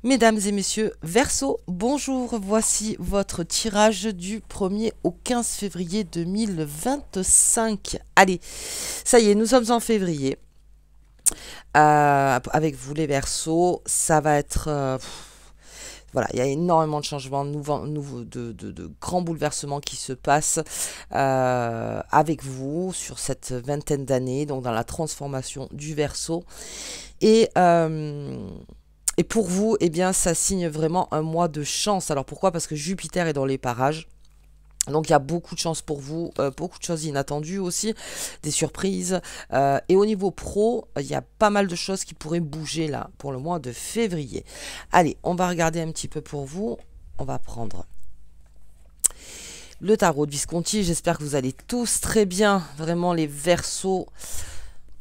Mesdames et messieurs, Verseau, bonjour, voici votre tirage du 1er au 15 février 2025. Allez, ça y est, nous sommes en février. Avec vous les Verseaux, ça va être... voilà, il y a énormément de changements, de grands bouleversements qui se passent avec vous sur cette vingtaine d'années, donc dans la transformation du Verseau. Et... Et pour vous, eh bien, ça signe vraiment un mois de chance. Alors pourquoi? Parce que Jupiter est dans les parages. Donc il y a beaucoup de chance pour vous, beaucoup de choses inattendues aussi, des surprises. Et au niveau pro, il y a pas mal de choses qui pourraient bouger là pour le mois de février. Allez, on va regarder un petit peu pour vous. On va prendre le tarot de Visconti. J'espère que vous allez tous très bien. Vraiment les Verseaux,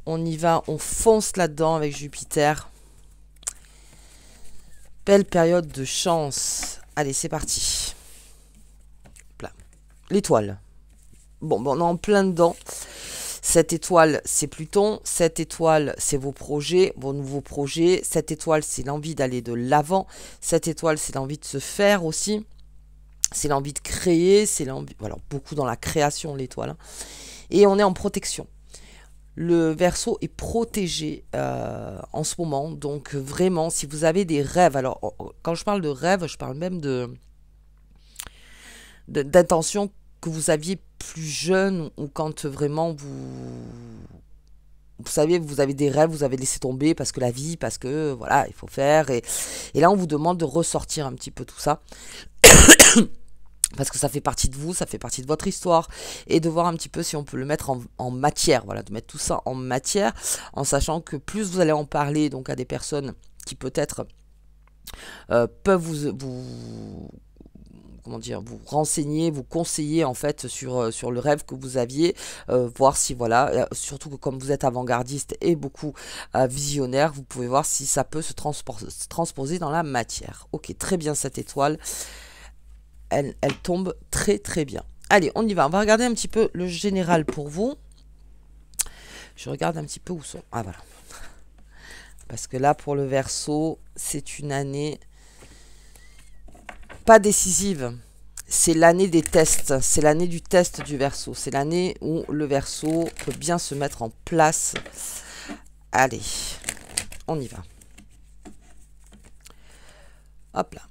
on y va, on fonce là-dedans avec Jupiter. Belle période de chance. Allez, c'est parti. L'étoile. Bon, on est en plein dedans. Cette étoile, c'est Pluton. Cette étoile, c'est vos projets, vos nouveaux projets. Cette étoile, c'est l'envie d'aller de l'avant. Cette étoile, c'est l'envie de se faire aussi. C'est l'envie de créer. C'est l'envie... Voilà, beaucoup dans la création, l'étoile. Et on est en protection. Le Verseau est protégé en ce moment, donc vraiment, si vous avez des rêves, alors quand je parle de rêves, je parle même d'intentions que vous aviez plus jeune ou quand vraiment vous savez, vous avez des rêves, vous avez laissé tomber parce que la vie, parce que voilà, il faut faire, et là on vous demande de ressortir un petit peu tout ça. Parce que ça fait partie de vous, ça fait partie de votre histoire, et de voir un petit peu si on peut le mettre en matière, voilà, de mettre tout ça en matière, en sachant que plus vous allez en parler donc à des personnes qui peut-être peuvent comment dire, vous renseigner, vous conseiller en fait sur le rêve que vous aviez, voir si voilà, surtout que comme vous êtes avant-gardiste et beaucoup visionnaire, vous pouvez voir si ça peut se transposer dans la matière. Ok, très bien cette étoile. Elle tombe très très bien. Allez, on y va. On va regarder un petit peu le général pour vous. Je regarde un petit peu où sont... Ah, voilà. Parce que là, pour le Verseau, c'est une année pas décisive. C'est l'année des tests. C'est l'année du test du Verseau. C'est l'année où le Verseau peut bien se mettre en place. Allez, on y va. Hop là.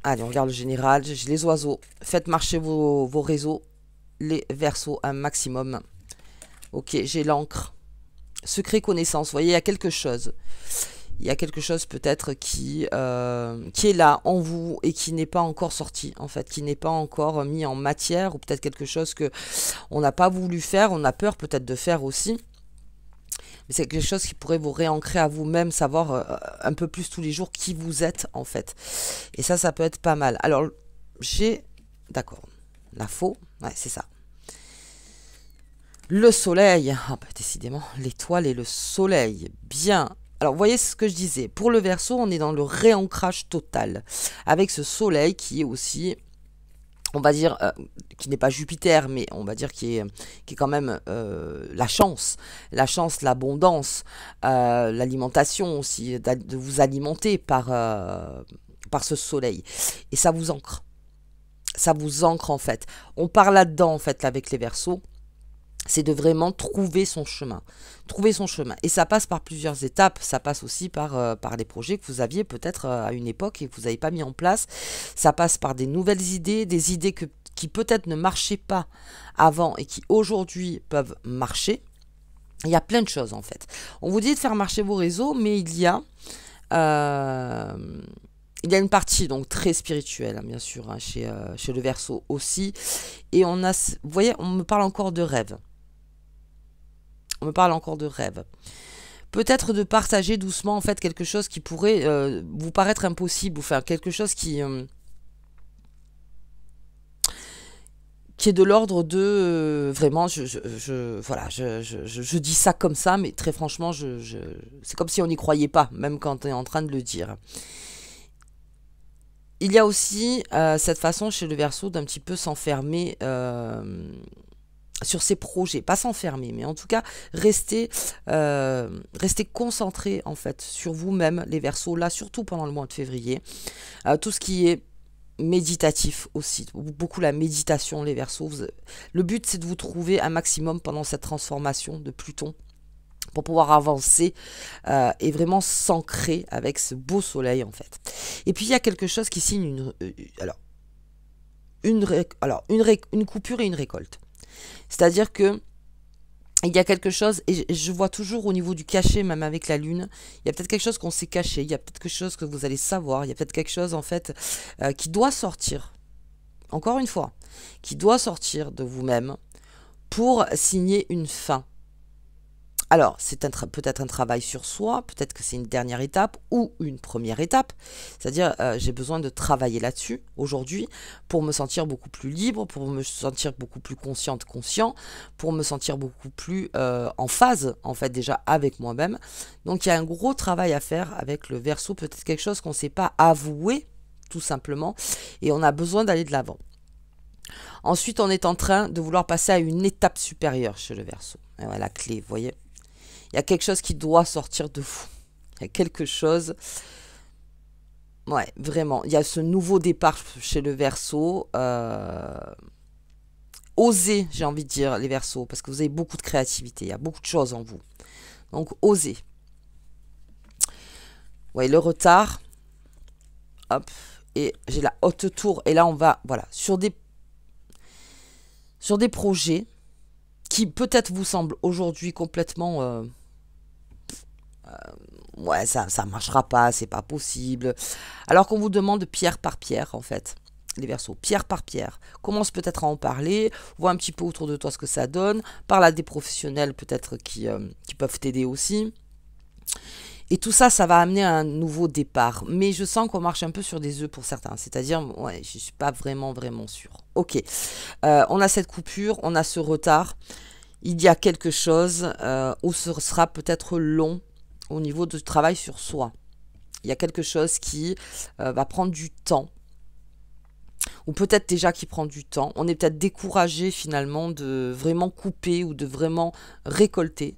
Allez, on regarde le général. J'ai les oiseaux. Faites marcher vos réseaux. Les Verseaux un maximum. Ok, j'ai l'encre. Secret connaissance. Vous voyez, il y a quelque chose. Il y a quelque chose peut-être qui est là en vous et qui n'est pas encore sorti, en fait. Qui n'est pas encore mis en matière. Ou peut-être quelque chose que on n'a pas voulu faire. On a peur peut-être de faire aussi. Mais c'est quelque chose qui pourrait vous réancrer à vous-même, savoir un peu plus tous les jours qui vous êtes, en fait. Et ça peut être pas mal. Alors, j'ai... D'accord. La faux. Ouais, c'est ça. Le soleil. Ah bah, décidément, l'étoile et le soleil. Bien. Alors, vous voyez ce que je disais. Pour le Verseau, on est dans le réancrage total. Avec ce soleil qui est aussi... on va dire, qui n'est pas Jupiter, mais on va dire qui est quand même la chance, l'abondance, l'alimentation aussi, de vous alimenter par ce soleil. Et ça vous ancre. Ça vous ancre en fait. On part là-dedans en fait avec les Verseaux. C'est de vraiment trouver son chemin. Trouver son chemin. Et ça passe par plusieurs étapes. Ça passe aussi par des projets que vous aviez peut-être à une époque et que vous n'avez pas mis en place. Ça passe par des nouvelles idées, des idées qui peut-être ne marchaient pas avant et qui aujourd'hui peuvent marcher. Il y a plein de choses en fait. On vous dit de faire marcher vos réseaux, mais il y a une partie donc très spirituelle, hein, bien sûr, hein, chez le Verseau aussi. Et on a, vous voyez, on me parle encore de rêve. On me parle encore de rêve. Peut-être de partager doucement en fait quelque chose qui pourrait vous paraître impossible, ou faire quelque chose qui est de l'ordre de vraiment, voilà, je dis ça comme ça, mais très franchement, c'est comme si on n'y croyait pas, même quand on est en train de le dire. Il y a aussi cette façon chez le Verseau d'un petit peu s'enfermer sur ses projets, pas s'enfermer, mais en tout cas, restez concentré en fait sur vous-même, les Verseaux, là, surtout pendant le mois de février. Tout ce qui est méditatif aussi, beaucoup la méditation, les Verseaux. Le but, c'est de vous trouver un maximum pendant cette transformation de Pluton pour pouvoir avancer et vraiment s'ancrer avec ce beau soleil en fait. Et puis il y a quelque chose qui signe une coupure et une récolte. C'est-à-dire que il y a quelque chose, et je vois toujours au niveau du cachet, même avec la lune, il y a peut-être quelque chose qu'on s'est caché, il y a peut-être quelque chose que vous allez savoir, il y a peut-être quelque chose en fait qui doit sortir, encore une fois, qui doit sortir de vous-même pour signer une fin. Alors, c'est peut-être un travail sur soi, peut-être que c'est une dernière étape ou une première étape. C'est-à-dire, j'ai besoin de travailler là-dessus aujourd'hui pour me sentir beaucoup plus libre, pour me sentir beaucoup plus consciente, conscient, pour me sentir beaucoup plus en phase, en fait, déjà avec moi-même. Donc, il y a un gros travail à faire avec le Verseau, peut-être quelque chose qu'on ne sait pas avouer, tout simplement, et on a besoin d'aller de l'avant. Ensuite, on est en train de vouloir passer à une étape supérieure chez le Verseau. Et voilà, la clé, vous voyez. Il y a quelque chose qui doit sortir de vous. Il y a quelque chose... Ouais, vraiment. Il y a ce nouveau départ chez le Verseau. Osez, j'ai envie de dire, les Verseaux, parce que vous avez beaucoup de créativité. Il y a beaucoup de choses en vous. Donc, osez. Ouais, le retard. Hop. Et j'ai la haute tour. Et là, on va, voilà, sur des projets qui peut-être vous semblent aujourd'hui complètement... ouais, ça marchera pas, c'est pas possible. Alors qu'on vous demande pierre par pierre, en fait, les Verseaux, pierre par pierre. Commence peut-être à en parler, vois un petit peu autour de toi ce que ça donne, parle à des professionnels peut-être qui peuvent t'aider aussi. Et tout ça, ça va amener à un nouveau départ. Mais je sens qu'on marche un peu sur des œufs pour certains. C'est-à-dire, ouais, je suis pas vraiment sûre. Ok, on a cette coupure, on a ce retard. Il y a quelque chose où ce sera peut-être long au niveau du travail sur soi. Il y a quelque chose qui va prendre du temps, ou peut-être déjà qui prend du temps. On est peut-être découragé finalement de vraiment couper ou de vraiment récolter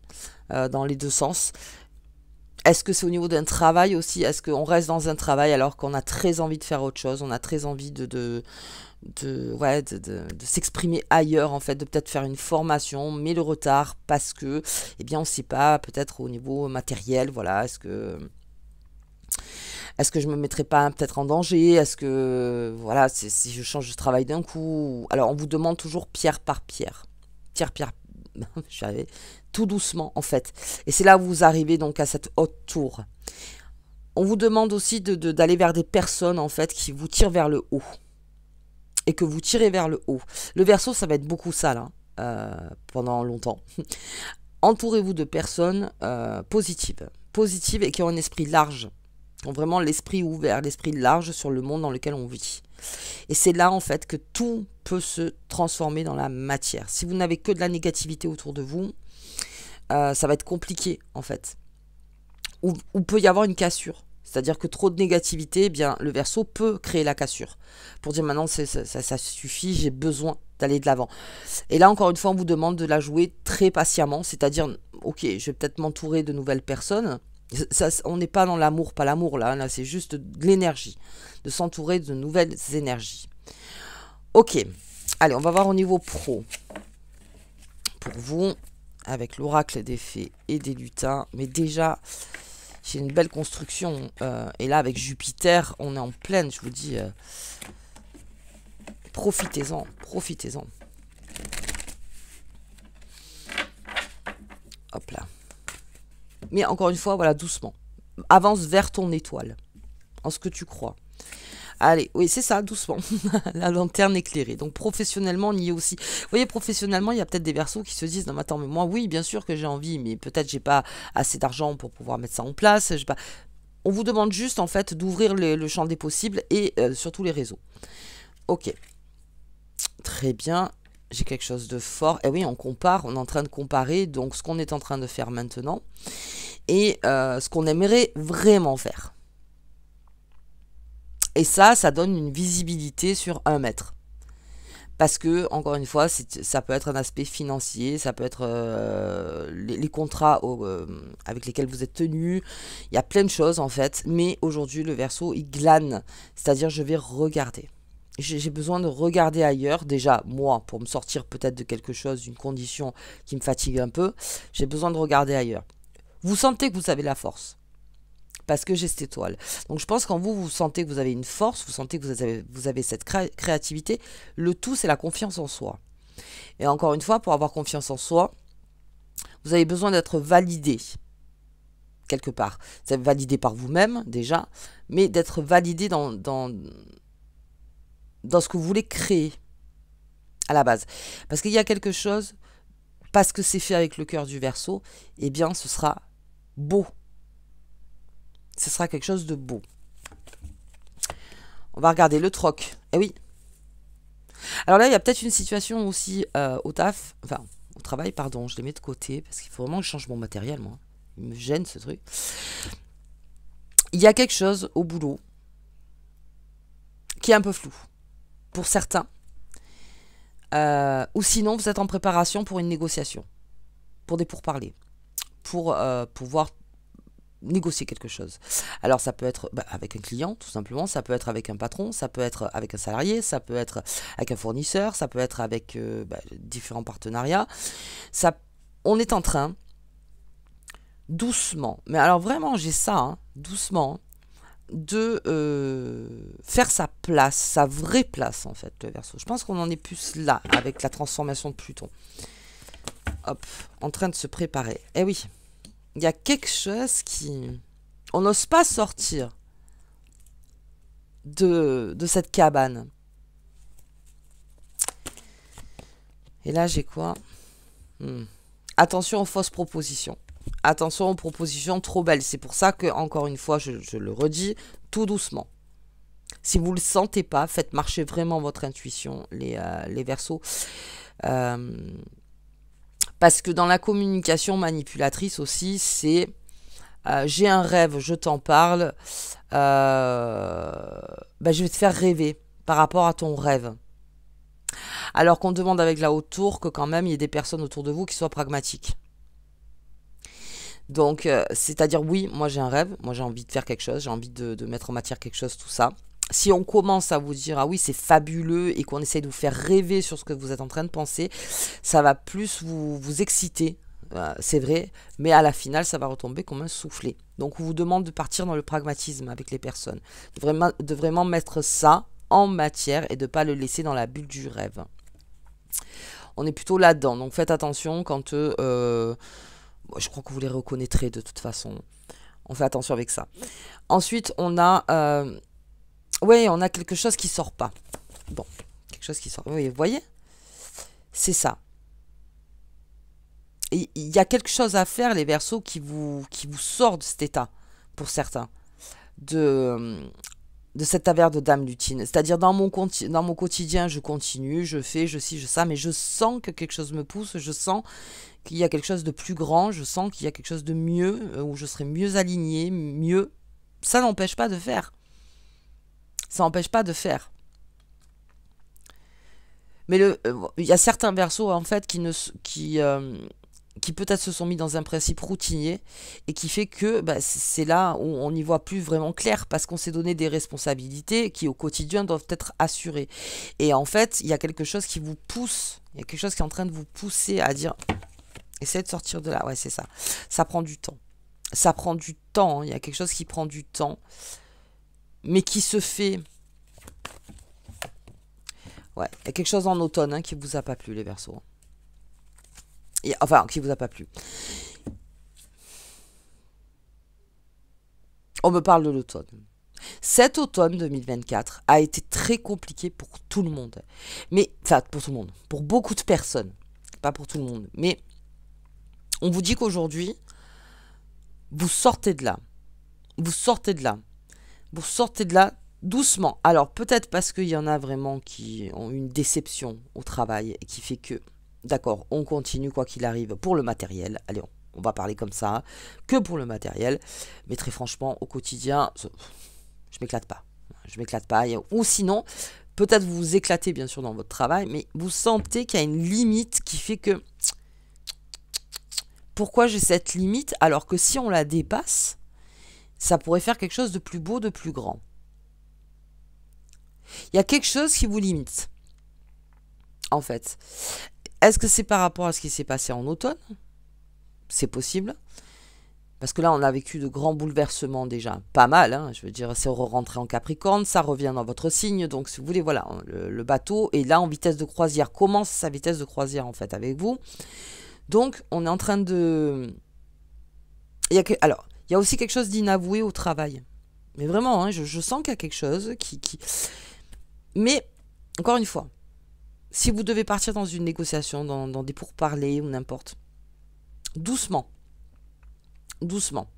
dans les deux sens. Est-ce que c'est au niveau d'un travail aussi? Est-ce qu'on reste dans un travail alors qu'on a très envie de faire autre chose? On a très envie de s'exprimer ailleurs, en fait, de peut-être faire une formation, mais le retard parce que, eh bien, on ne sait pas, peut-être au niveau matériel, voilà, est-ce que je me mettrais pas peut-être en danger? Est-ce que, voilà, si je change de travail d'un coup? Alors, on vous demande toujours pierre par pierre. Pierre, je suis arrivée tout doucement, en fait. Et c'est là où vous arrivez donc à cette haute tour. On vous demande aussi d'aller vers des personnes, en fait, qui vous tirent vers le haut. Et que vous tirez vers le haut. Le Verseau, ça va être beaucoup ça, là, pendant longtemps. Entourez-vous de personnes positives et qui ont un esprit large, qui ont vraiment l'esprit ouvert, l'esprit large sur le monde dans lequel on vit. Et c'est là, en fait, que tout peut se transformer dans la matière. Si vous n'avez que de la négativité autour de vous, ça va être compliqué, en fait. Ou peut y avoir une cassure. C'est-à-dire que trop de négativité, eh bien, le Verseau peut créer la cassure. Pour dire maintenant, ça suffit, j'ai besoin d'aller de l'avant. Et là, encore une fois, on vous demande de la jouer très patiemment. C'est-à-dire, ok, je vais peut-être m'entourer de nouvelles personnes. On n'est pas dans l'amour, pas l'amour là c'est juste de l'énergie. De s'entourer de nouvelles énergies. Ok, allez, on va voir au niveau pro. Pour vous, avec l'oracle des fées et des lutins. Mais déjà... j'ai une belle construction. Et là, avec Jupiter, on est en pleine, je vous dis. Profitez-en, profitez-en. Hop là. Mais encore une fois, voilà, doucement. Avance vers ton étoile. En ce que tu crois. Allez, oui, c'est ça, doucement. La lanterne éclairée. Donc, professionnellement, on y est aussi. Vous voyez, professionnellement, il y a peut-être des Verseaux qui se disent, non, mais attends, mais moi, oui, bien sûr que j'ai envie, mais peut-être j'ai pas assez d'argent pour pouvoir mettre ça en place. J'ai pas... On vous demande juste, en fait, d'ouvrir le champ des possibles et surtout les réseaux. Ok. Très bien. J'ai quelque chose de fort. Et oui, on compare, on est en train de comparer, donc, ce qu'on est en train de faire maintenant et ce qu'on aimerait vraiment faire. Et ça donne une visibilité sur 1 mètre. Parce que, encore une fois, ça peut être un aspect financier, ça peut être les contrats avec lesquels vous êtes tenus. Il y a plein de choses en fait. Mais aujourd'hui, le Verseau, il glane. C'est-à-dire, je vais regarder. J'ai besoin de regarder ailleurs. Déjà, moi, pour me sortir peut-être de quelque chose, d'une condition qui me fatigue un peu, j'ai besoin de regarder ailleurs. Vous sentez que vous avez la force. Parce que j'ai cette étoile. Donc je pense qu'en vous, vous sentez que vous avez une force, vous sentez que vous avez cette créativité. Le tout, c'est la confiance en soi. Et encore une fois, pour avoir confiance en soi, vous avez besoin d'être validé quelque part. Vous êtes validé par vous-même déjà, mais d'être validé dans ce que vous voulez créer à la base. Parce qu'il y a quelque chose, parce que c'est fait avec le cœur du Verseau, eh bien ce sera beau. Ce sera quelque chose de beau. On va regarder le troc. Eh oui. Alors là, il y a peut-être une situation aussi au taf, enfin au travail, pardon, je les mets de côté parce qu'il faut vraiment que je change mon matériel, moi. Il me gêne ce truc. Il y a quelque chose au boulot qui est un peu flou pour certains. Ou sinon, vous êtes en préparation pour une négociation, pour des pourparlers, pour pouvoir négocier quelque chose. Alors ça peut être avec un client tout simplement, ça peut être avec un patron, ça peut être avec un salarié, ça peut être avec un fournisseur, ça peut être avec différents partenariats. On est en train doucement, mais alors vraiment j'ai ça, hein, doucement, de faire sa place, sa vraie place en fait, le Verseau. Je pense qu'on en est plus là avec la transformation de Pluton. Hop, en train de se préparer. Eh oui. Il y a quelque chose qui... On n'ose pas sortir de cette cabane. Et là, j'ai quoi? Attention aux fausses propositions. Attention aux propositions trop belles. C'est pour ça que, encore une fois, je le redis, tout doucement. Si vous ne le sentez pas, faites marcher vraiment votre intuition, les Verseaux. Parce que dans la communication manipulatrice aussi, c'est j'ai un rêve, je t'en parle, je vais te faire rêver par rapport à ton rêve. Alors qu'on demande avec la haute tour que quand même il y ait des personnes autour de vous qui soient pragmatiques. Donc, c'est-à-dire oui, moi j'ai un rêve, moi j'ai envie de faire quelque chose, j'ai envie de mettre en matière quelque chose, tout ça. Si on commence à vous dire, ah oui, c'est fabuleux, et qu'on essaye de vous faire rêver sur ce que vous êtes en train de penser, ça va plus vous exciter, c'est vrai, mais à la finale, ça va retomber comme un soufflet. Donc, on vous demande de partir dans le pragmatisme avec les personnes, de vraiment mettre ça en matière et de ne pas le laisser dans la bulle du rêve. On est plutôt là-dedans, donc faites attention quand... je crois que vous les reconnaîtrez de toute façon. On fait attention avec ça. Ensuite, on a... oui, on a quelque chose qui sort pas. Bon, quelque chose qui sort. Oui, vous voyez? C'est ça. Et il y a quelque chose à faire, les Verseaux, qui vous sort de cet état, pour certains, de cette taverne de Dame Lutine. C'est-à-dire, dans mon quotidien, je continue, je fais, je ci, je ça, mais je sens que quelque chose me pousse, je sens qu'il y a quelque chose de plus grand, je sens qu'il y a quelque chose de mieux, où je serai mieux aligné, mieux. Ça n'empêche pas de faire. Ça n'empêche pas de faire. Mais il y a certains Verseaux en fait qui peut-être se sont mis dans un principe routinier et qui fait que c'est là où on n'y voit plus vraiment clair parce qu'on s'est donné des responsabilités qui au quotidien doivent être assurées. Et en fait, il y a quelque chose qui vous pousse, il y a quelque chose qui est en train de vous pousser à dire essayez de sortir de là. Ouais, c'est ça. Ça prend du temps. Ça prend du temps. Hein. Il y a quelque chose qui prend du temps. Mais qui se fait... Ouais, il y a quelque chose en automne qui vous a pas plu, les Verseaux. Enfin, qui vous a pas plu. On me parle de l'automne. Cet automne 2024 a été très compliqué pour tout le monde. Mais, enfin, pour tout le monde. Pour beaucoup de personnes. Pas pour tout le monde. Mais, on vous dit qu'aujourd'hui, vous sortez de là. Vous sortez de là. Vous sortez de là doucement. Alors, peut-être parce qu'il y en a vraiment qui ont une déception au travail et qui fait que, d'accord, on continue quoi qu'il arrive pour le matériel. Allez, on va parler comme ça, que pour le matériel. Mais très franchement, au quotidien, je m'éclate pas. Je m'éclate pas. Ou sinon, peut-être vous vous éclatez bien sûr dans votre travail, mais vous sentez qu'il y a une limite qui fait que pourquoi j'ai cette limite alors que si on la dépasse, ça pourrait faire quelque chose de plus beau, de plus grand. Il y a quelque chose qui vous limite, en fait. Est-ce que c'est par rapport à ce qui s'est passé en automne? C'est possible. Parce que là, on a vécu de grands bouleversements déjà. Pas mal, hein. Je veux dire, c'est rentré en Capricorne, ça revient dans votre signe. Donc, si vous voulez, voilà, le bateau est là en vitesse de croisière. Commence sa vitesse de croisière, en fait, avec vous. Donc, on est en train de... Alors, il y a aussi quelque chose d'inavoué au travail. Mais vraiment, hein, je sens qu'il y a quelque chose qui... Mais, encore une fois, si vous devez partir dans une négociation, dans des pourparlers ou n'importe, doucement. Doucement.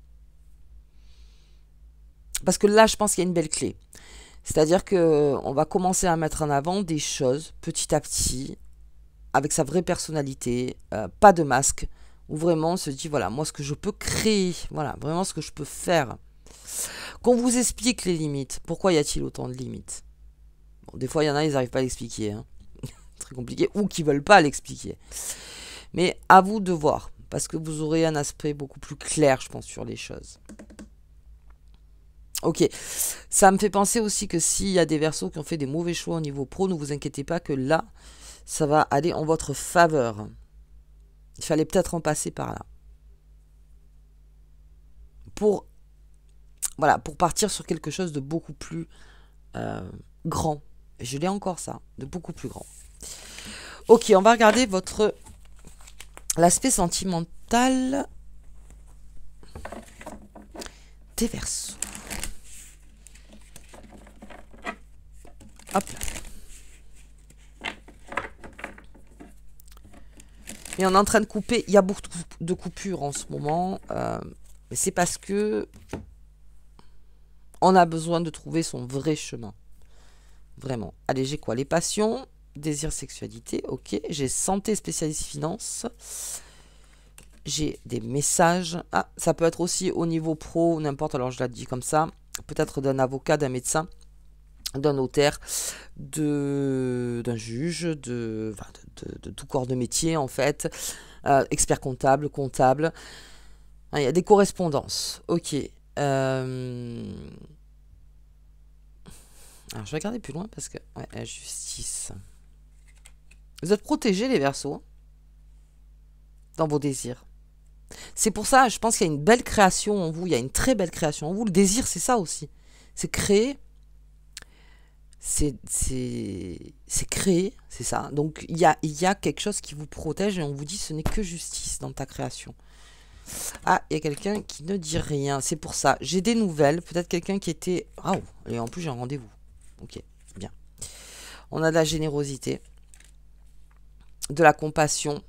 Parce que là, je pense qu'il y a une belle clé. C'est-à-dire qu'on va commencer à mettre en avant des choses petit à petit, avec sa vraie personnalité, pas de masque, où vraiment on se dit, voilà, moi ce que je peux créer, voilà, vraiment ce que je peux faire. Qu'on vous explique les limites. Pourquoi y a-t-il autant de limites? Bon, des fois, il y en a, ils n'arrivent pas à l'expliquer. Hein. Très compliqué, ou qui ne veulent pas l'expliquer. Mais à vous de voir. Parce que vous aurez un aspect beaucoup plus clair, je pense, sur les choses. Ok. Ça me fait penser aussi que s'il y a des Verseaux qui ont fait des mauvais choix au niveau pro, ne vous inquiétez pas que là, ça va aller en votre faveur. Il fallait peut-être en passer par là. Voilà, pour partir sur quelque chose de beaucoup plus grand. Et je l'ai encore ça, de beaucoup plus grand. Ok, on va regarder l'aspect sentimental des Verseaux. Hop là. Et on est en train de couper. Il y a beaucoup de coupures en ce moment. Mais c'est parce que on a besoin de trouver son vrai chemin. Vraiment. Allez, j'ai quoi? Les passions, désir, sexualité. Ok. J'ai santé, spécialiste, finance. J'ai des messages. Ah, ça peut être aussi au niveau pro, n'importe. Alors, je l'ai dit comme ça. Peut-être d'un avocat, d'un médecin, d'un notaire, d'un juge, de tout corps de métier, en fait. Expert comptable, comptable. Il y a des correspondances. Ok. Alors, je vais regarder plus loin parce que... Ouais, la justice. Vous êtes protégés, les Verseaux, dans vos désirs. C'est pour ça, je pense qu'il y a une belle création en vous. Il y a une très belle création en vous. Le désir, c'est ça aussi. C'est créer. C'est créer, c'est ça. Donc, il y a quelque chose qui vous protège et on vous dit ce n'est que justice dans ta création. Ah, il y a quelqu'un qui ne dit rien. C'est pour ça. J'ai des nouvelles. Peut-être quelqu'un qui était... Ah, oh, et en plus, j'ai un rendez-vous. Ok, bien. On a de la générosité. De la compassion.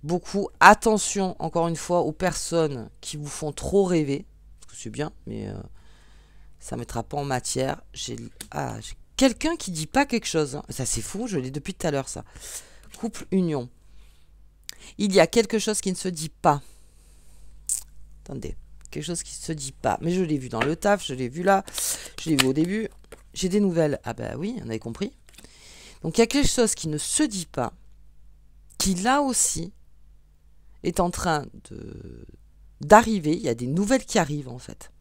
Beaucoup. Attention, encore une fois, aux personnes qui vous font trop rêver. Parce que c'est bien, mais ça ne mettra pas en matière. J'ai quelqu'un qui dit pas quelque chose. Hein. Ça, c'est fou. Je l'ai depuis tout à l'heure, ça. Couple, union. Il y a quelque chose qui ne se dit pas. Attendez. Quelque chose qui ne se dit pas. Mais je l'ai vu dans le taf, je l'ai vu là. Je l'ai vu au début. J'ai des nouvelles. Ah bah oui, on avait compris. Donc il y a quelque chose qui ne se dit pas. Qui là aussi est en train d'arriver. Il y a des nouvelles qui arrivent en fait.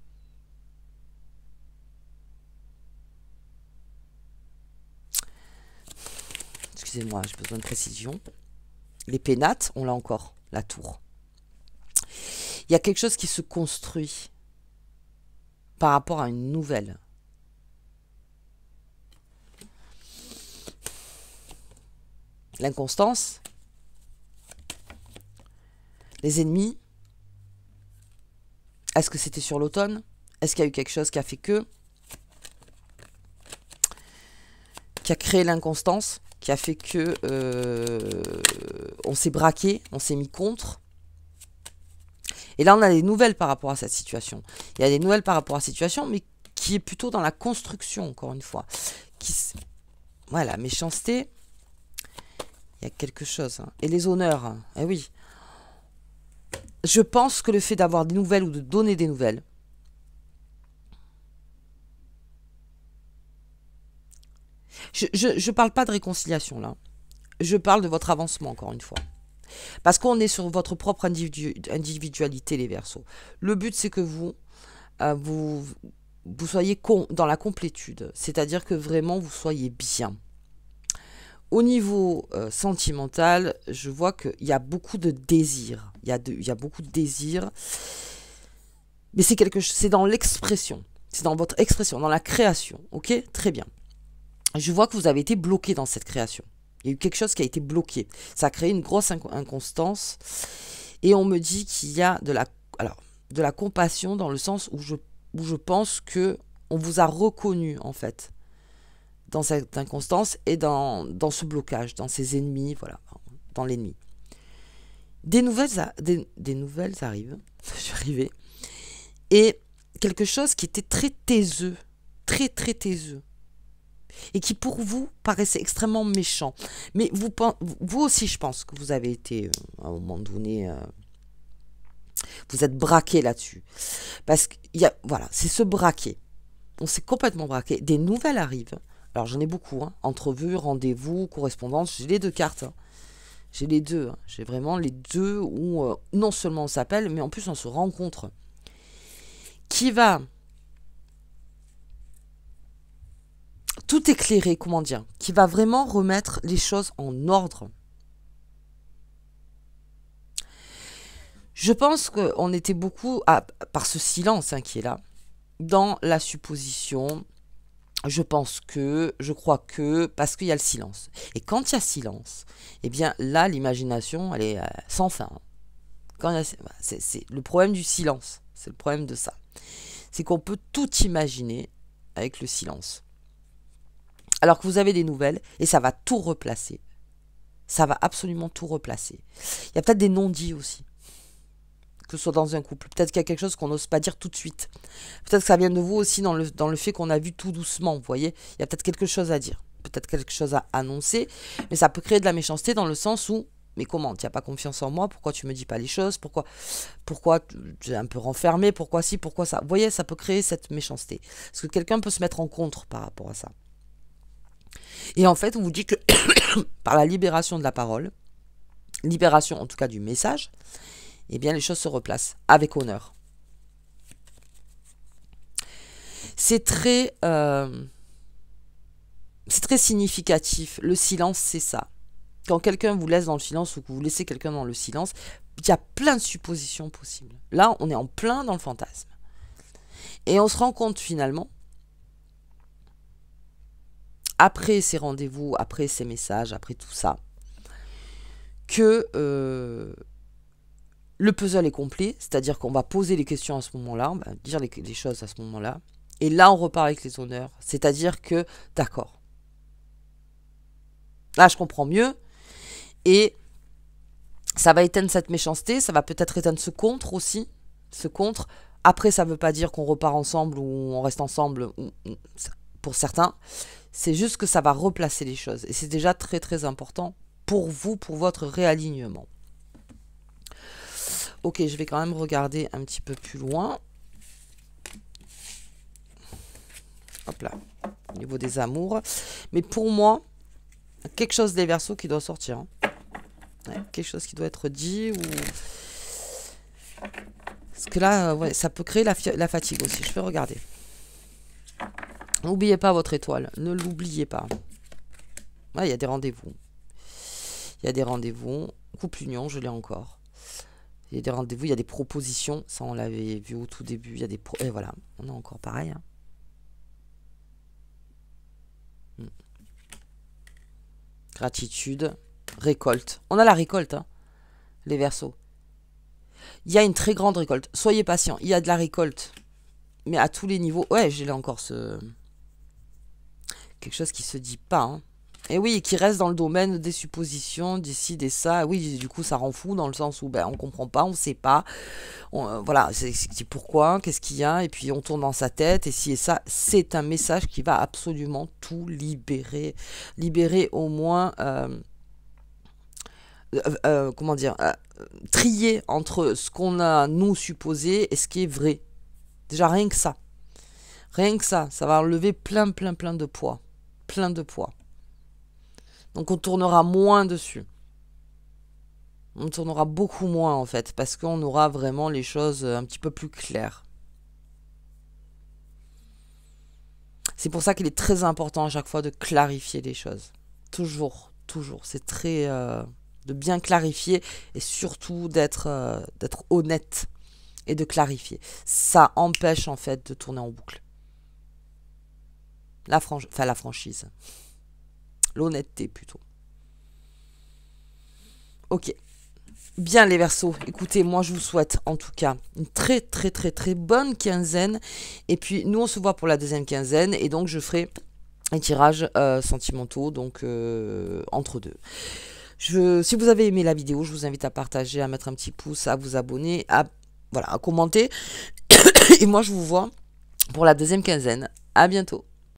Excusez-moi, j'ai besoin de précision. Les pénates, on l'a encore, la tour. Il y a quelque chose qui se construit par rapport à une nouvelle. L'inconstance, les ennemis. Est-ce que c'était sur l'automne? Est-ce qu'il y a eu quelque chose qui a fait qui a créé l'inconstance, qui a fait que on s'est braqué, on s'est mis contre. Et là, on a des nouvelles par rapport à cette situation. Il y a des nouvelles par rapport à cette situation, mais qui est plutôt dans la construction, encore une fois. Voilà, méchanceté, il y a quelque chose. Hein. Et les honneurs, hein. Eh oui. Je pense que le fait d'avoir des nouvelles ou de donner des nouvelles, Je parle pas de réconciliation là. Je parle de votre avancement, encore une fois. Parce qu'on est sur votre propre individualité, les Verseaux. Le but, c'est que vous soyez dans la complétude. C'est-à-dire que vraiment, vous soyez bien. Au niveau sentimental, je vois qu'il y a beaucoup de désirs. Il y a beaucoup de désirs. Mais c'est dans l'expression. C'est dans votre expression, dans la création. Ok? Très bien. Je vois que vous avez été bloqué dans cette création. Il y a eu quelque chose qui a été bloqué. Ça a créé une grosse inconstance. Et on me dit qu'il y a de la compassion dans le sens où je pense que on vous a reconnu, en fait, dans cette inconstance et dans ce blocage, dans ces ennemis, voilà, dans l'ennemi. Des nouvelles arrivent. Je suis arrivée. Et quelque chose qui était très taiseux, très très taiseux, et qui pour vous paraissait extrêmement méchant. Mais vous aussi, je pense que vous avez été, à un moment donné, vous êtes braqué là-dessus. Parce que, voilà, c'est se braquer. On s'est complètement braqué. Des nouvelles arrivent. Alors j'en ai beaucoup, hein. Entrevues, rendez-vous, correspondance, j'ai les deux cartes. Hein. J'ai les deux. Hein. J'ai vraiment les deux où non seulement on s'appelle, mais en plus on se rencontre. Qui va tout éclairer, comment dire, qui va vraiment remettre les choses en ordre. Je pense qu'on était beaucoup, par ce silence qui est là, dans la supposition, je crois que, parce qu'il y a le silence. Et quand il y a silence, eh bien là, l'imagination, elle est sans fin. C'est le problème du silence, c'est le problème de ça. C'est qu'on peut tout imaginer avec le silence. Alors que vous avez des nouvelles, et ça va tout replacer. Ça va absolument tout replacer. Il y a peut-être des non-dits aussi. Que ce soit dans un couple. Peut-être qu'il y a quelque chose qu'on n'ose pas dire tout de suite. Peut-être que ça vient de vous aussi dans le fait qu'on a vu tout doucement, vous voyez. Il y a peut-être quelque chose à dire. Peut-être quelque chose à annoncer. Mais ça peut créer de la méchanceté dans le sens où, mais comment, tu n'as pas confiance en moi? Pourquoi tu me dis pas les choses? Pourquoi tu es un peu renfermé? Pourquoi ci? Pourquoi ça? Vous voyez, ça peut créer cette méchanceté. Parce que quelqu'un peut se mettre en contre par rapport à ça. Et en fait, on vous dit que par la libération de la parole, libération en tout cas du message, eh bien les choses se replacent avec honneur. C'est très significatif. Le silence, c'est ça. Quand quelqu'un vous laisse dans le silence ou que vous laissez quelqu'un dans le silence, il y a plein de suppositions possibles. Là, on est en plein dans le fantasme. Et on se rend compte finalement, après ces rendez-vous, après ces messages, après tout ça, que le puzzle est complet, c'est-à-dire qu'on va poser les questions à ce moment-là, on va dire les choses à ce moment-là, et là on repart avec les honneurs, c'est-à-dire que, d'accord, là je comprends mieux, et ça va éteindre cette méchanceté, ça va peut-être éteindre ce contre aussi, ce contre. Après ça ne veut pas dire qu'on repart ensemble ou on reste ensemble, pour certains, c'est juste que ça va replacer les choses, et c'est déjà très très important pour vous, pour votre réalignement. Ok, je vais quand même regarder un petit peu plus loin. Hop là, au niveau des amours. Mais pour moi, quelque chose des Verseaux qui doit sortir. Hein. Ouais, quelque chose qui doit être dit. Ou... Parce que là, ouais, ça peut créer la fatigue aussi. Je vais regarder. N'oubliez pas votre étoile. Ne l'oubliez pas. Ouais, il y a des rendez-vous. Il y a des rendez-vous. Couple union, je l'ai encore. Il y a des rendez-vous, il y a des propositions. Ça, on l'avait vu au tout début. Il y a des et voilà, on a encore pareil. Hein. Gratitude, récolte. On a la récolte, hein, les Verseaux. Il y a une très grande récolte. Soyez patients, il y a de la récolte. Mais à tous les niveaux. Ouais, j'ai là encore quelque chose qui se dit pas, hein. Et oui, qui reste dans le domaine des suppositions, d'ici, des ça. Oui, du coup, ça rend fou dans le sens où on comprend pas, on sait pas. Voilà, c'est pourquoi, qu'est-ce qu'il y a, et puis on tourne dans sa tête, et si et ça, c'est un message qui va absolument tout libérer. Libérer au moins, comment dire, trier entre ce qu'on a, nous, supposé et ce qui est vrai. Déjà, rien que ça. Rien que ça va enlever plein de poids. Plein de poids. Donc on tournera moins dessus. On tournera beaucoup moins en fait, parce qu'on aura vraiment les choses un petit peu plus claires. C'est pour ça qu'il est très important à chaque fois de clarifier les choses. Toujours, toujours. C'est très... de bien clarifier et surtout d'être honnête et de clarifier. Ça empêche en fait de tourner en boucle. La franchise. L'honnêteté plutôt. Ok. Bien les Verseaux, écoutez, moi je vous souhaite en tout cas une très très très très bonne quinzaine. Et puis nous on se voit pour la deuxième quinzaine et donc je ferai un tirage sentimentaux, donc entre deux. Si vous avez aimé la vidéo, je vous invite à partager, à mettre un petit pouce, à vous abonner, à commenter. Et moi je vous vois pour la deuxième quinzaine. À bientôt.